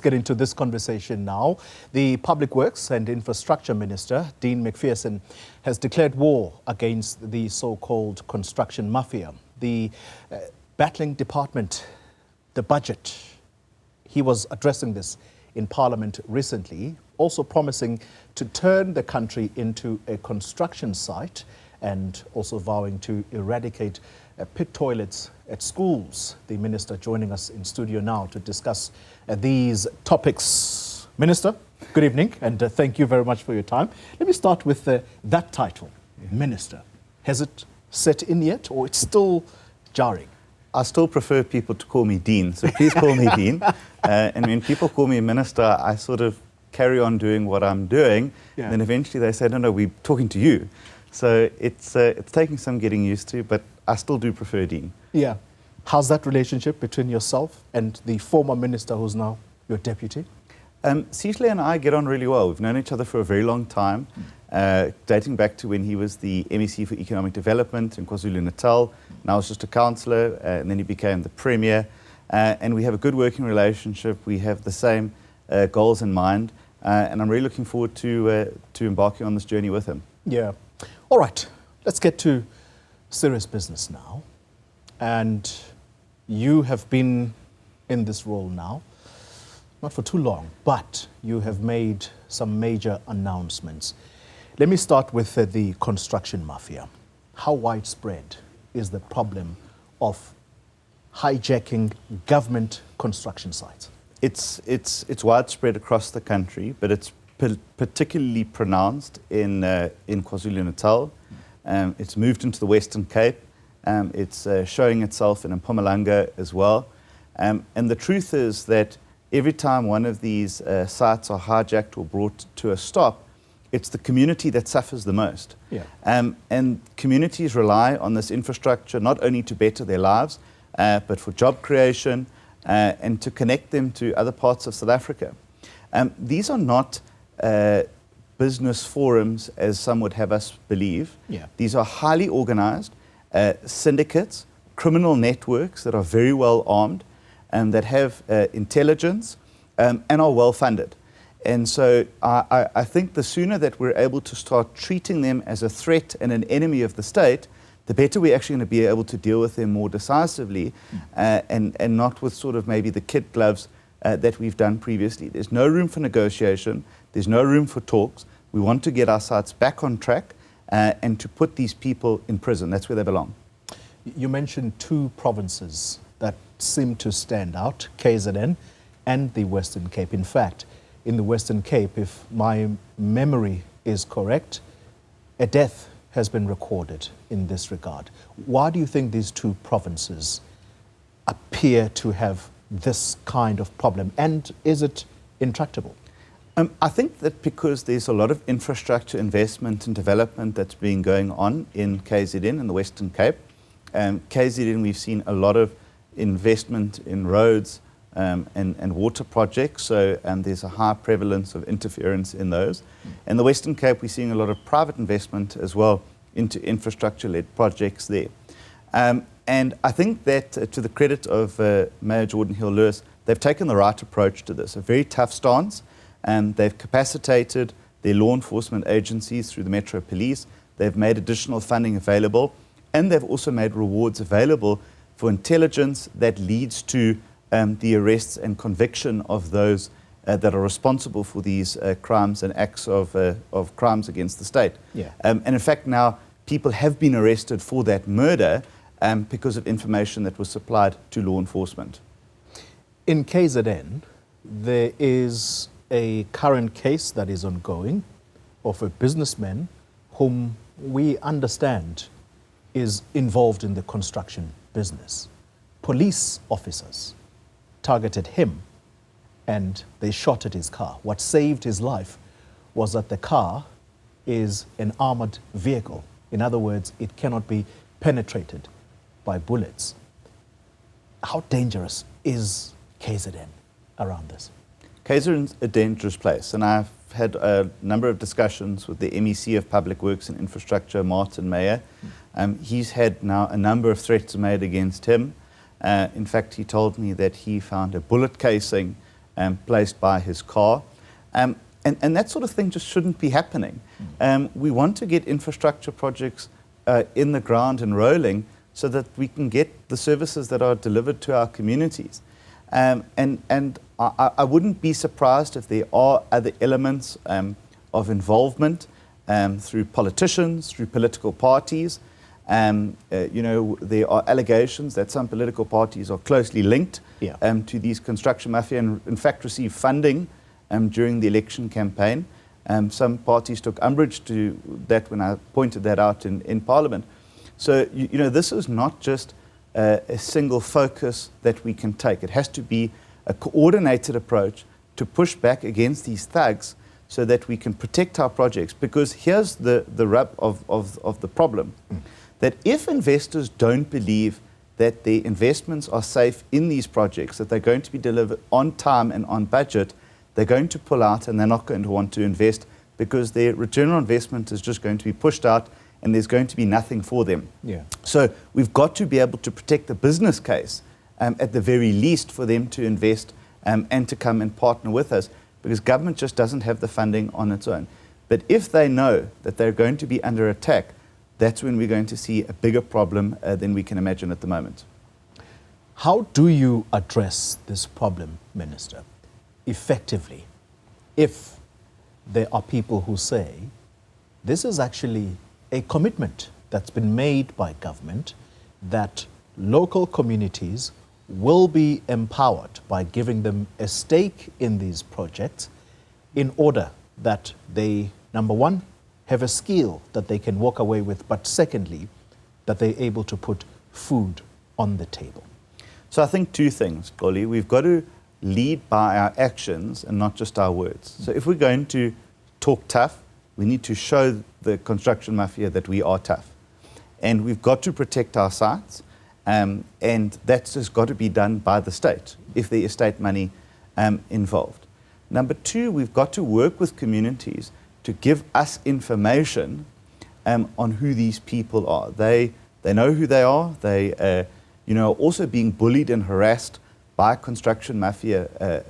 get into this conversation now. The Public Works and Infrastructure Minister, Dean MacPherson, has declared war against the so-called construction mafia. The battling department, the budget, he was addressing this in Parliament recently, also promising to turn the country into a construction site and also vowing to eradicate pit toilets at schools. The Minister joining us in studio now to discuss these topics. Minister, good evening, and thank you very much for your time. Let me start with that title, Minister. Has it set in yet, or it's still jarring? I still prefer people to call me Dean, so please call me Dean. And when people call me Minister, I sort of carry on doing what I'm doing, and then eventually they say, no, we're talking to you. So it's taking some getting used to, but I still do prefer Dean. Yeah. How's that relationship between yourself and the former minister who's now your deputy? Cecily and I get on really well. We've known each other for a very long time, dating back to when he was the MEC for Economic Development in KwaZulu-Natal. Now I was just a councillor, and then he became the Premier. And we have a good working relationship. We have the same goals in mind, and I'm really looking forward to embarking on this journey with him. Yeah. All right, let's get to serious business now. And you have been in this role now, not for too long, but you have made some major announcements. Let me start with the construction mafia. How widespread is the problem of hijacking government construction sites? It's widespread across the country, but it's particularly pronounced in KwaZulu-Natal. It's moved into the Western Cape. It's showing itself in Mpumalanga as well. And the truth is that every time one of these sites are hijacked or brought to a stop, it's the community that suffers the most. Yeah. And communities rely on this infrastructure not only to better their lives, but for job creation and to connect them to other parts of South Africa. These are not business forums, as some would have us believe. Yeah. These are highly organized syndicates, criminal networks that are very well armed and that have intelligence and are well funded. And so I think the sooner that we're able to start treating them as a threat and an enemy of the state, the better we're actually going to be able to deal with them more decisively and not with sort of maybe the kid gloves that we've done previously. There's no room for negotiation. There's no room for talks. We want to get our sites back on track and to put these people in prison. That's where they belong. You mentioned two provinces that seem to stand out, KZN and the Western Cape. In fact, in the Western Cape, if my memory is correct, a death has been recorded in this regard. Why do you think these two provinces appear to have this kind of problem, and is it intractable? I think that because there's a lot of infrastructure investment and development that's been going on in KZN in the Western Cape. KZN, we've seen a lot of investment in roads and water projects, so there's a high prevalence of interference in those. In the Western Cape, we're seeing a lot of private investment as well into infrastructure-led projects there. And I think that to the credit of Mayor Jordan Hill-Lewis, they've taken the right approach to this, a very tough stance. They've capacitated their law enforcement agencies through the Metro Police. They've made additional funding available, and they've also made rewards available for intelligence that leads to the arrests and conviction of those that are responsible for these crimes and acts of crimes against the state. Yeah. And in fact, now people have been arrested for that murder because of information that was supplied to law enforcement. In KZN, there is a current case that is ongoing of a businessman whom we understand is involved in the construction business. Police officers targeted him and they shot at his car. What saved his life was that the car is an armored vehicle. In other words, it cannot be penetrated by bullets. How dangerous is KZN around this? KZN's a dangerous place, and I've had a number of discussions with the MEC of Public Works and Infrastructure, Martin Meyer. He's had now a number of threats made against him. In fact, he told me that he found a bullet casing placed by his car. And that sort of thing just shouldn't be happening. We want to get infrastructure projects in the ground and rolling so that we can get the services that are delivered to our communities. And I wouldn't be surprised if there are other elements of involvement through politicians, through political parties. There are allegations that some political parties are closely linked to these construction mafia and in fact receive funding during the election campaign. Some parties took umbrage to that when I pointed that out in Parliament. So, this is not just a single focus that we can take. It has to be a coordinated approach to push back against these thugs so that we can protect our projects. Because here's the rub of the problem, that if investors don't believe that their investments are safe in these projects, that they're going to be delivered on time and on budget, they're going to pull out and they're not going to want to invest because their return on investment is just going to be pushed out and there's going to be nothing for them. So we've got to be able to protect the business case at the very least for them to invest and to come and partner with us, because government just doesn't have the funding on its own. But if they know that they're going to be under attack, that's when we're going to see a bigger problem than we can imagine at the moment. How do you address this problem, Minister, effectively, if there are people who say this is actually a commitment that's been made by government that local communities will be empowered by giving them a stake in these projects in order that they, number one, have a skill that they can walk away with, but secondly, that they're able to put food on the table? So I think two things, Goli. We've got to lead by our actions and not just our words. So if we're going to talk tough, we need to show the construction mafia that we are tough. And we've got to protect our sites, and that's just got to be done by the state, if there is state money involved. Number two, we've got to work with communities to give us information on who these people are. They know who they are. They are also being bullied and harassed by construction mafia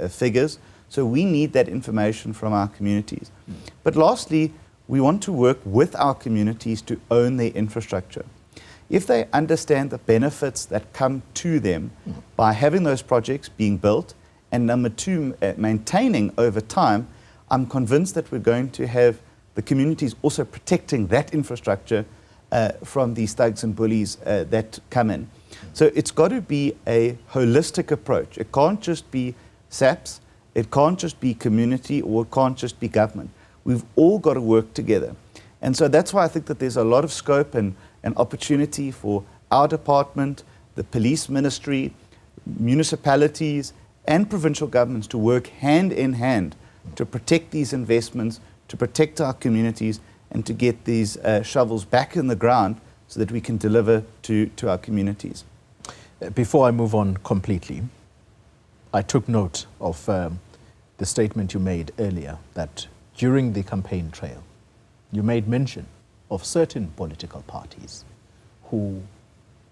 figures. So we need that information from our communities. But lastly, we want to work with our communities to own their infrastructure. If they understand the benefits that come to them by having those projects being built, and number two, maintaining over time, I'm convinced that we're going to have the communities also protecting that infrastructure from these thugs and bullies that come in. So it's got to be a holistic approach. It can't just be SAPS, it can't just be community, or it can't just be government. We've all got to work together. And so that's why I think that there's a lot of scope and opportunity for our department, the police ministry, municipalities, and provincial governments to work hand in hand to protect these investments, to protect our communities, and to get these shovels back in the ground so that we can deliver to our communities. Before I move on completely, I took note of the statement you made earlier that during the campaign trail, you made mention of certain political parties who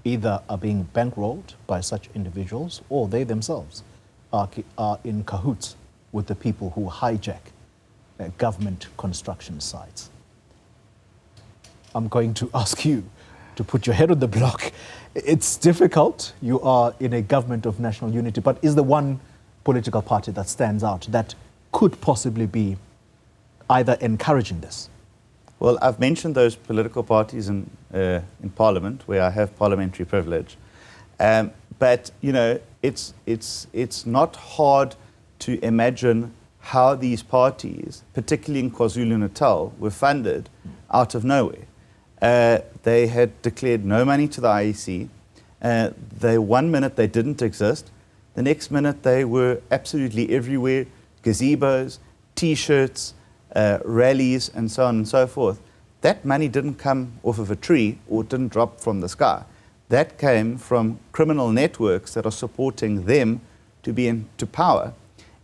either are being bankrolled by such individuals or they themselves are in cahoots with the people who hijack government construction sites. I'm going to ask you to put your head on the block. It's difficult. You are in a government of national unity, but is there one political party that stands out that could possibly be either encouraging this? Well, I've mentioned those political parties in Parliament, where I have parliamentary privilege. But, it's not hard to imagine how these parties, particularly in KwaZulu-Natal, were funded out of nowhere. They had declared no money to the IEC. One minute they didn't exist. The next minute they were absolutely everywhere. Gazebos, T-shirts, rallies, and so on and so forth. That money didn't come off of a tree or didn't drop from the sky. That came from criminal networks that are supporting them to be into power.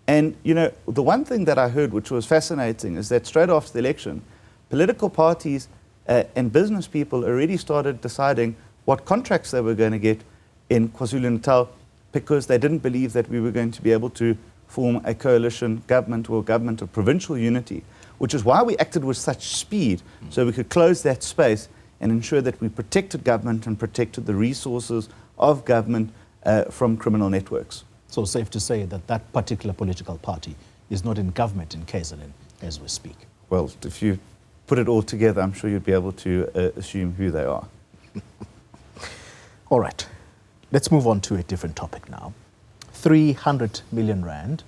And, the one thing that I heard, which was fascinating, is that straight after the election, political parties and business people already started deciding what contracts they were going to get in KwaZulu-Natal because they didn't believe that we were going to be able to form a coalition government or government of provincial unity, which is why we acted with such speed, so we could close that space and ensure that we protected government and protected the resources of government from criminal networks. So safe to say that that particular political party is not in government in KZN as we speak. Well, if you put it all together, I'm sure you'd be able to assume who they are. All right, let's move on to a different topic now. 300 million rand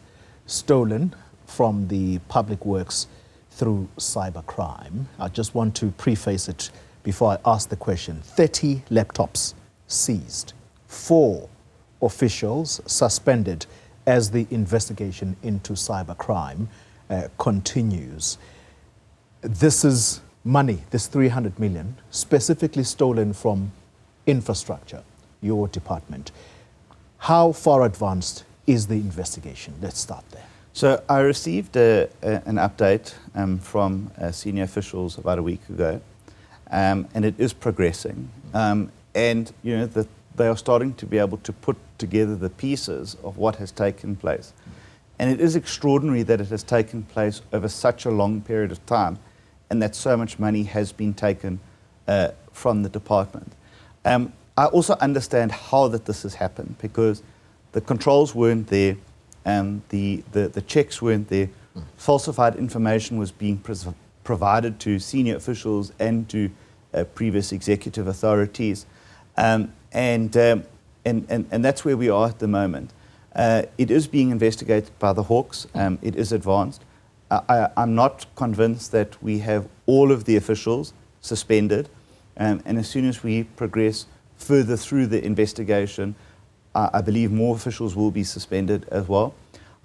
stolen from the public works through cybercrime. I just want to preface it before I ask the question. 30 laptops seized, 4 officials suspended as the investigation into cybercrime continues. This is money, this 300 million, specifically stolen from infrastructure, your department. How far advanced is the investigation? Let's start there. So I received an update from senior officials about a week ago, and it is progressing. And you know that they are starting to be able to put together the pieces of what has taken place. And it is extraordinary that it has taken place over such a long period of time, and that so much money has been taken from the department. I also understand how that this has happened, because the controls weren't there, the checks weren't there, falsified information was being provided to senior officials and to previous executive authorities, and that's where we are at the moment. It is being investigated by the Hawks. It is advanced. I'm not convinced that we have all of the officials suspended, and as soon as we progress further through the investigation, I believe more officials will be suspended as well.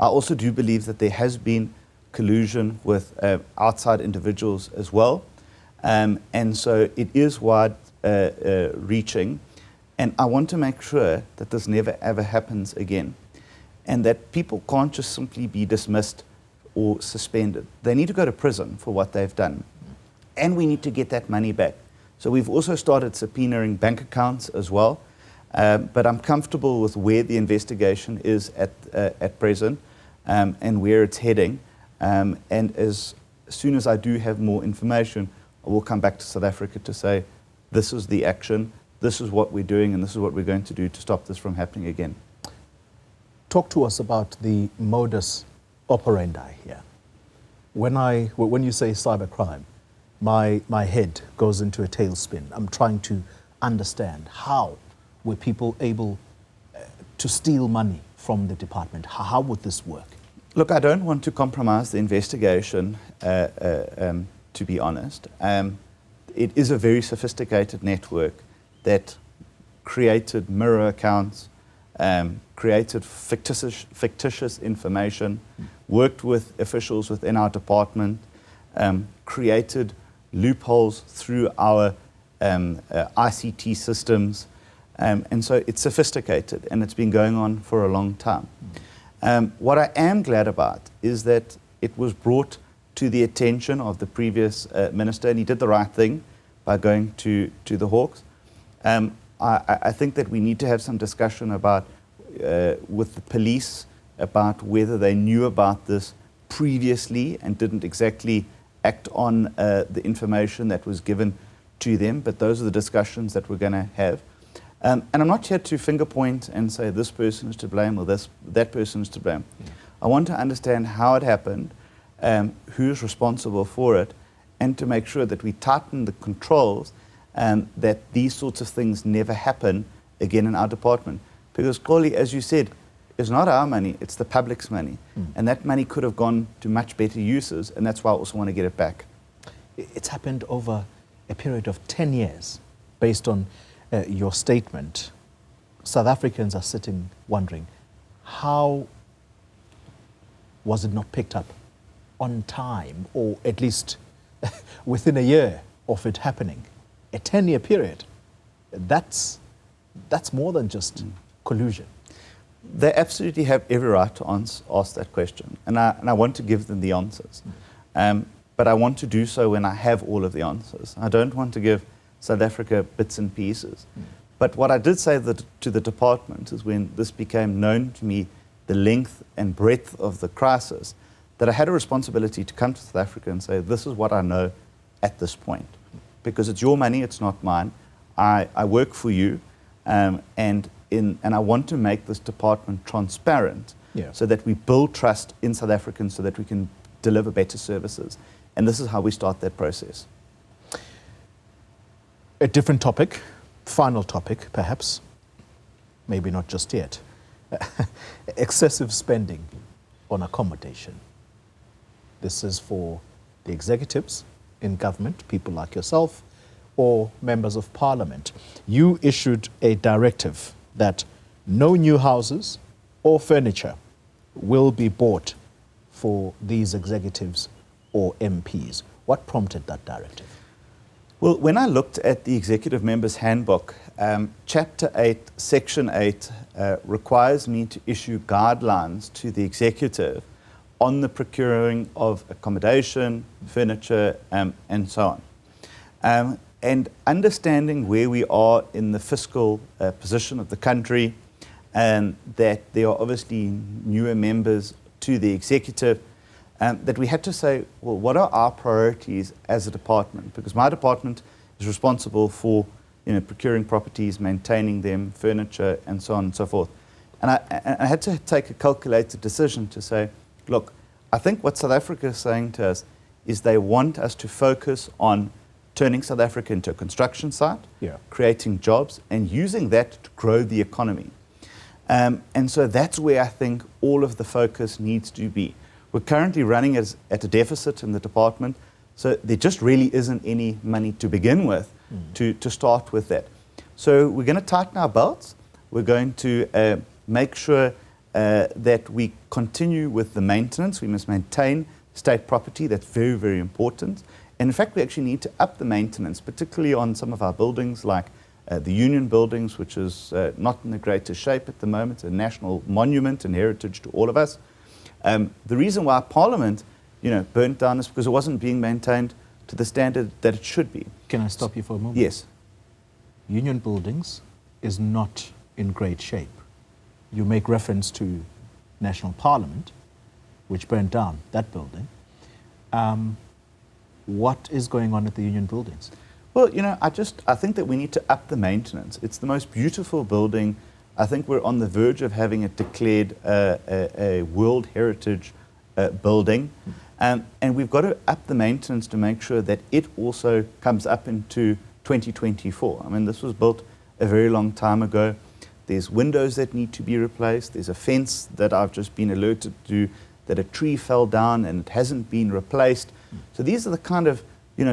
I also do believe that there has been collusion with outside individuals as well, and so it is wide-reaching, and I want to make sure that this never ever happens again, and that people can't just simply be dismissed or suspended. They need to go to prison for what they've done, and we need to get that money back. So we've also started subpoenaing bank accounts as well, but I'm comfortable with where the investigation is at present and where it's heading. And as soon as I do have more information, I will come back to South Africa to say, this is the action, this is what we're doing, and this is what we're going to do to stop this from happening again. Talk to us about the modus operandi here. When you say cybercrime, my head goes into a tailspin. I'm trying to understand how were people able to steal money from the department? How would this work? Look, I don't want to compromise the investigation, to be honest. It is a very sophisticated network that created mirror accounts, created fictitious information, worked with officials within our department, created loopholes through our ICT systems, and so it's sophisticated, and it's been going on for a long time. What I am glad about is that it was brought to the attention of the previous minister, and he did the right thing by going to the Hawks. I think that we need to have some discussion about with the police about whether they knew about this previously and didn't exactly act on the information that was given to them, but those are the discussions that we're going to have. And I'm not here to finger point and say this person is to blame or that person is to blame. Yeah. I want to understand how it happened, who's responsible for it, and to make sure that we tighten the controls and that these sorts of things never happen again in our department. Because, Koli, as you said, it's not our money, it's the public's money. And that money could have gone to much better uses, and that's why I also want to get it back. It's happened over a period of 10 years, based on your statement. South Africans are sitting wondering, how was it not picked up on time, or at least within a year of it happening? A 10-year period, that's more than just collusion. They absolutely have every right to ask that question, and I want to give them the answers. But I want to do so when I have all of the answers. I don't want to give South Africa bits and pieces. But what I did say to the department is when this became known to me the length and breadth of the crisis, that I had a responsibility to come to South Africa and say, this is what I know at this point. Because it's your money, it's not mine. I work for you, and I want to make this department transparent, so that we build trust in South Africans so that we can deliver better services. And this is how we start that process. A different topic, final topic perhaps, maybe not just yet. Excessive spending on accommodation. This is for the executives in government, people like yourself, or members of parliament. You issued a directive that no new houses or furniture will be bought for these executives or MPs. What prompted that directive? Well, when I looked at the Executive Members Handbook, Chapter 8, Section 8 requires me to issue guidelines to the executive on the procuring of accommodation, furniture, and so on. And understanding where we are in the fiscal position of the country, and that there are obviously newer members to the executive, that we had to say, well, what are our priorities as a department? Because my department is responsible for procuring properties, maintaining them, furniture, and so on and so forth. And I had to take a calculated decision to say, look, I think what South Africa is saying to us is they want us to focus on turning South Africa into a construction site, creating jobs, and using that to grow the economy. And so that's where I think all of the focus needs to be. We're currently running at a deficit in the department, so there just really isn't any money to begin with to start with that. So we're going to tighten our belts. We're going to make sure that we continue with the maintenance. We must maintain state property. That's very, very important. And in fact, we actually need to up the maintenance, particularly on some of our buildings like the Union buildings, which is not in the greatest shape at the moment, a national monument and heritage to all of us. The reason why Parliament, burnt down is because it wasn't being maintained to the standard that it should be. Can I stop you for a moment? Yes. Union buildings is not in great shape. You make reference to National Parliament, which burnt down that building. What is going on at the Union buildings? Well, I think that we need to up the maintenance. It's the most beautiful building. I think we're on the verge of having it declared a World Heritage building. And we've got to up the maintenance to make sure that it also comes up into 2024. I mean, this was built a very long time ago. There's windows that need to be replaced. There's a fence that I've just been alerted to, that a tree fell down and it hasn't been replaced. So these are the kind of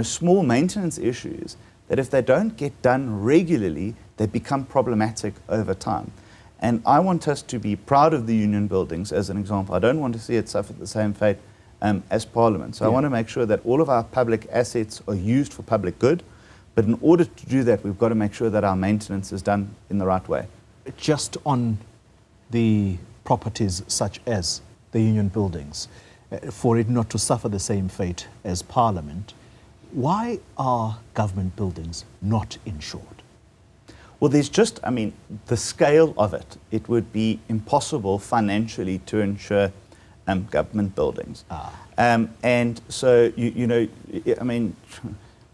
small maintenance issues that if they don't get done regularly, they become problematic over time. And I want us to be proud of the Union buildings as an example. I don't want to see it suffer the same fate as Parliament. So I want to make sure that all of our public assets are used for public good. But in order to do that, we've got to make sure that our maintenance is done in the right way. Just on the properties such as the Union buildings, for it not to suffer the same fate as Parliament, why are government buildings not insured? Well, there's just, the scale of it. It would be impossible financially to insure government buildings. And so,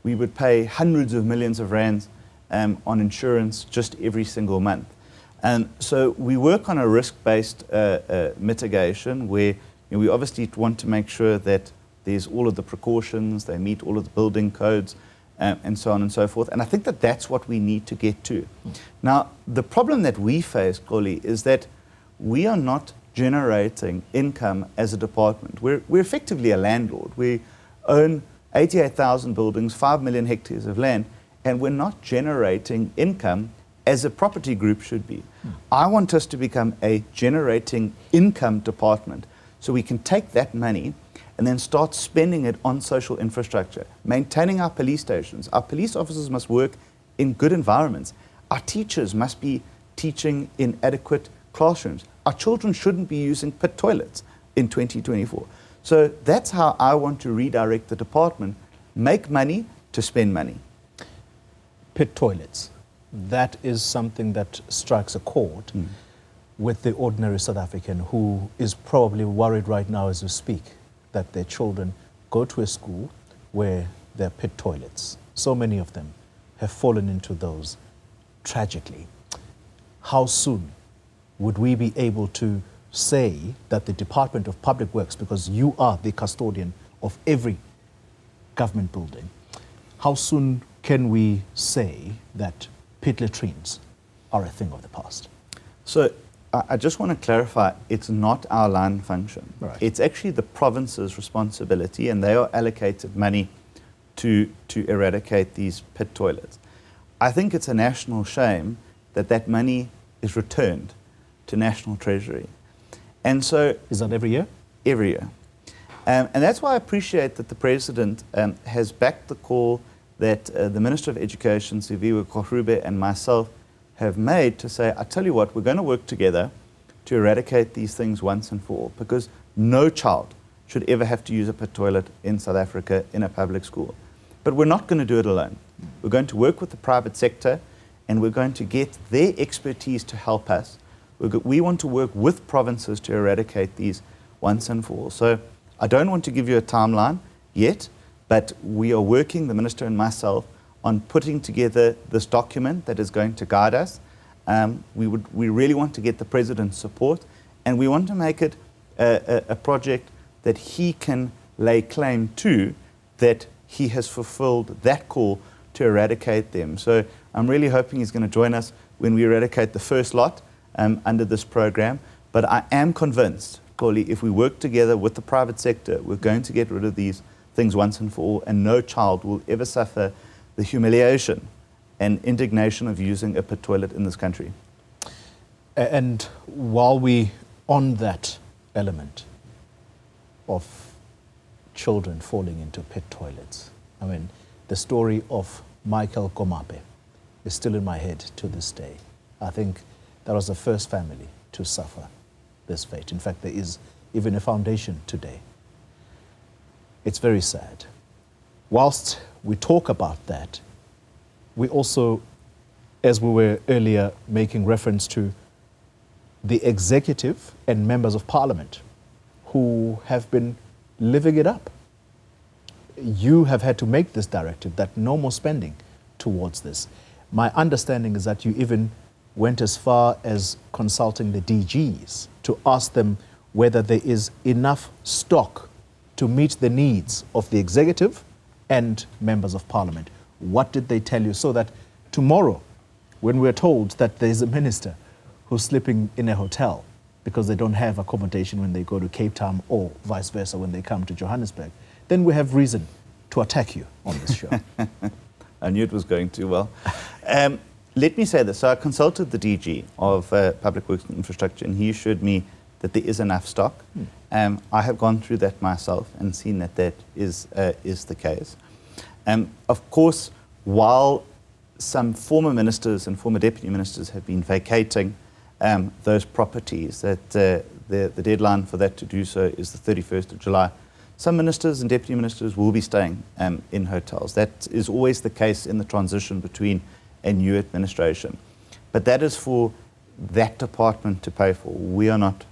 we would pay hundreds of millions of rands on insurance just every single month. And so we work on a risk-based mitigation where we obviously want to make sure that there's all of the precautions, they meet all of the building codes, and so on and so forth. And I think that that's what we need to get to. Now, the problem that we face, Goli, is that we are not generating income as a department. We're effectively a landlord. We own 88,000 buildings, 5 million hectares of land, and we're not generating income as a property group should be. I want us to become a generating income department so we can take that money and then start spending it on social infrastructure, maintaining our police stations. Our police officers must work in good environments. Our teachers must be teaching in adequate classrooms. Our children shouldn't be using pit toilets in 2024. So that's how I want to redirect the department, make money to spend money. Pit toilets, that is something that strikes a chord. with the ordinary South African who is probably worried right now as we speak that their children go to a school where there are pit toilets. So many of them have fallen into those tragically. How soon would we be able to say that the Department of Public Works, because you are the custodian of every government building, how soon can we say that pit latrines are a thing of the past? So I just want to clarify, it's not our line function. Right. It's actually the province's responsibility, and they are allocated money to eradicate these pit toilets. I think it's a national shame that that money is returned to National Treasury. And so... Is that every year? Every year. And that's why I appreciate that the President has backed the call that the Minister of Education, Siviwe Kgarube, and myself have made to say, I tell you what, we're going to work together to eradicate these things once and for all, because no child should ever have to use a pit toilet in South Africa in a public school. But we're not going to do it alone. We're going to work with the private sector, and we're going to get their expertise to help us. We want to work with provinces to eradicate these once and for all. So I don't want to give you a timeline yet, but we are working, the Minister and myself, on putting together this document that is going to guide us. We really want to get the President's support, and we want to make it a project that he can lay claim to, that he has fulfilled that call to eradicate them. So I'm really hoping he's going to join us when we eradicate the first lot under this program. But I am convinced, Koli, if we work together with the private sector, we're going to get rid of these things once and for all, and no child will ever suffer the humiliation and indignation of using a pit toilet in this country. And while we on that element of children falling into pit toilets, I mean, the story of Michael Komape is still in my head to this day. I think that was the first family to suffer this fate. In fact, there is even a foundation today. It's very sad. Whilst we talk about that, we also, as we were earlier making reference to, the executive and members of parliament who have been living it up. You have had to make this directive that no more spending towards this. My understanding is that you even went as far as consulting the DGs to ask them whether there is enough stock to meet the needs of the executive and members of parliament. What did they tell you, so that tomorrow, when we're told that there's a minister who's sleeping in a hotel because they don't have accommodation when they go to Cape Town, or vice versa when they come to Johannesburg, then we have reason to attack you on this show. I knew it was going too well. Let me say this. So I consulted the DG of Public Works and Infrastructure, and he assured me that there is enough stock. I have gone through that myself and seen that that is the case. Of course, while some former ministers and former deputy ministers have been vacating those properties, that the deadline for that to do so is the 31st of July. Some ministers and deputy ministers will be staying in hotels. That is always the case in the transition between a new administration. But that is for that department to pay for. We are not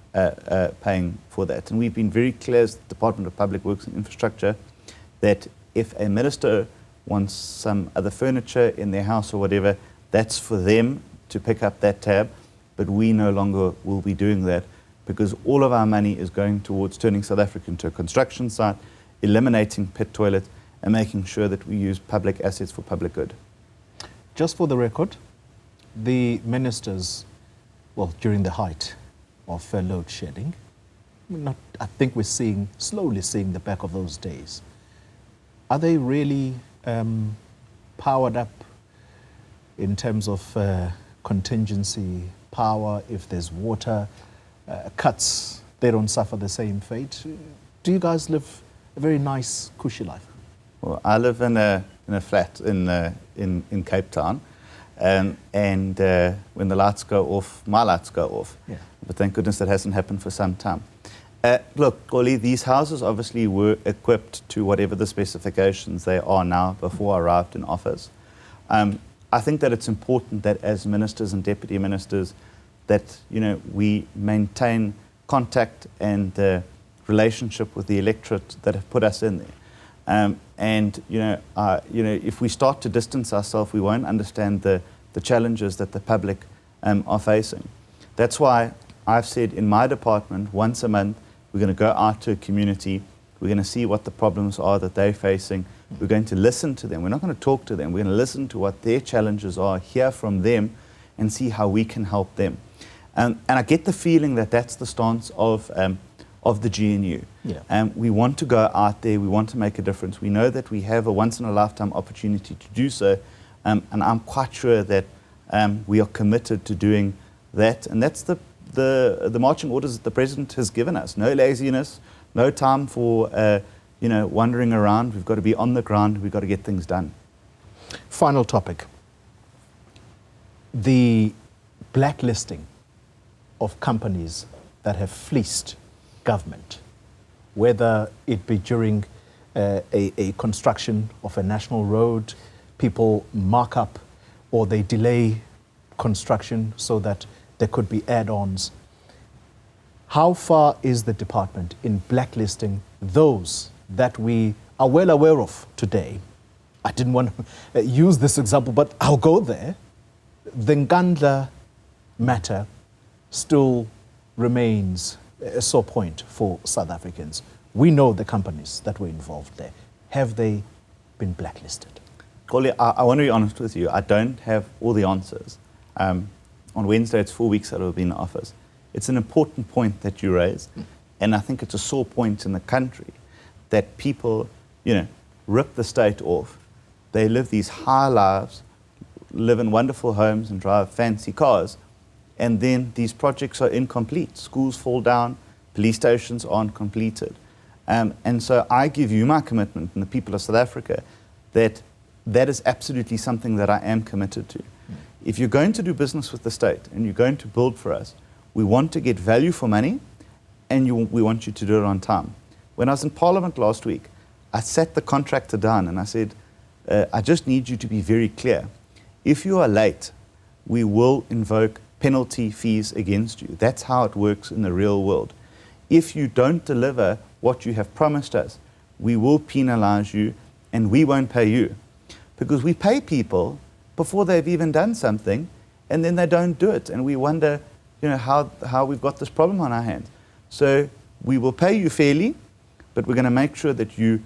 paying for that. And we've been very clear as the Department of Public Works and Infrastructure that if a minister wants some other furniture in their house or whatever, that's for them to pick up that tab. But we no longer will be doing that, because all of our money is going towards turning South Africa into a construction site, eliminating pit toilets, and making sure that we use public assets for public good. Just for the record, the ministers, well, during the height of load shedding, I think we're slowly seeing the back of those days. Are they really powered up in terms of contingency power? If there's water cuts, they don't suffer the same fate. Do you guys live a very nice, cushy life? Well, I live in a flat in Cape Town, and when the lights go off, my lights go off. Yeah. But thank goodness that hasn't happened for some time. Look, Koli, these houses obviously were equipped to whatever the specifications they are now before I arrived in office. I think that it's important that as ministers and deputy ministers, that, you know, we maintain contact and relationship with the electorate that have put us in there. And, you know, if we start to distance ourselves, we won't understand the challenges that the public are facing. That's why I've said in my department, once a month, we're going to go out to a community. We're going to see what the problems are that they're facing. We're going to listen to them. We're not going to talk to them. We're going to listen to what their challenges are, hear from them, and see how we can help them. And I get the feeling that that's the stance of the GNU. Yeah. We want to go out there. We want to make a difference. We know that we have a once-in-a-lifetime opportunity to do so, and I'm quite sure that we are committed to doing that. And that's the marching orders that the President has given us. No laziness, no time for you know, wandering around. We've got to be on the ground. We've got to get things done. Final topic. The blacklisting of companies that have fleeced government, whether it be during a construction of a national road, people mark up or they delay construction so that there could be add-ons. How far is the department in blacklisting those that we are well aware of today? I didn't want to use this example, but I'll go there. The Ngandla matter still remains a sore point for South Africans. We know the companies that were involved there. Have they been blacklisted? Koli, I want to be honest with you. I don't have all the answers. On Wednesday, it's 4 weeks that I've been in office. It's an important point that you raise, and I think it's a sore point in the country that people, you know, rip the state off. They live these high lives, live in wonderful homes and drive fancy cars, and then these projects are incomplete. Schools fall down, police stations aren't completed. And so I give you my commitment and the people of South Africa that that is absolutely something that I am committed to. If you're going to do business with the state and you're going to build for us, we want to get value for money, and we want you to do it on time. When I was in Parliament last week, I sat the contractor down and I said, I just need you to be very clear. If you are late, we will invoke penalty fees against you. That's how it works in the real world. If you don't deliver what you have promised us, we will penalize you and we won't pay you. Because we pay people before they've even done something, and then they don't do it. And we wonder, you know, how we've got this problem on our hands. So we will pay you fairly, but we're going to make sure that you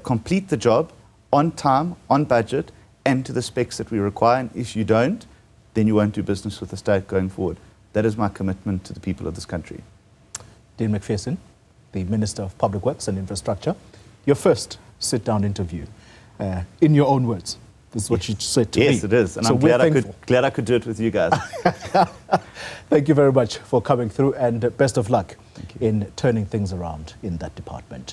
complete the job on time, on budget, and to the specs that we require. And if you don't, then you won't do business with the state going forward. That is my commitment to the people of this country. Dean MacPherson, the Minister of Public Works and Infrastructure, your first sit-down interview. In your own words, this is what you said to me. Yes, it is. And so I'm glad I could do it with you guys. Thank you very much for coming through, and best of luck in turning things around in that department.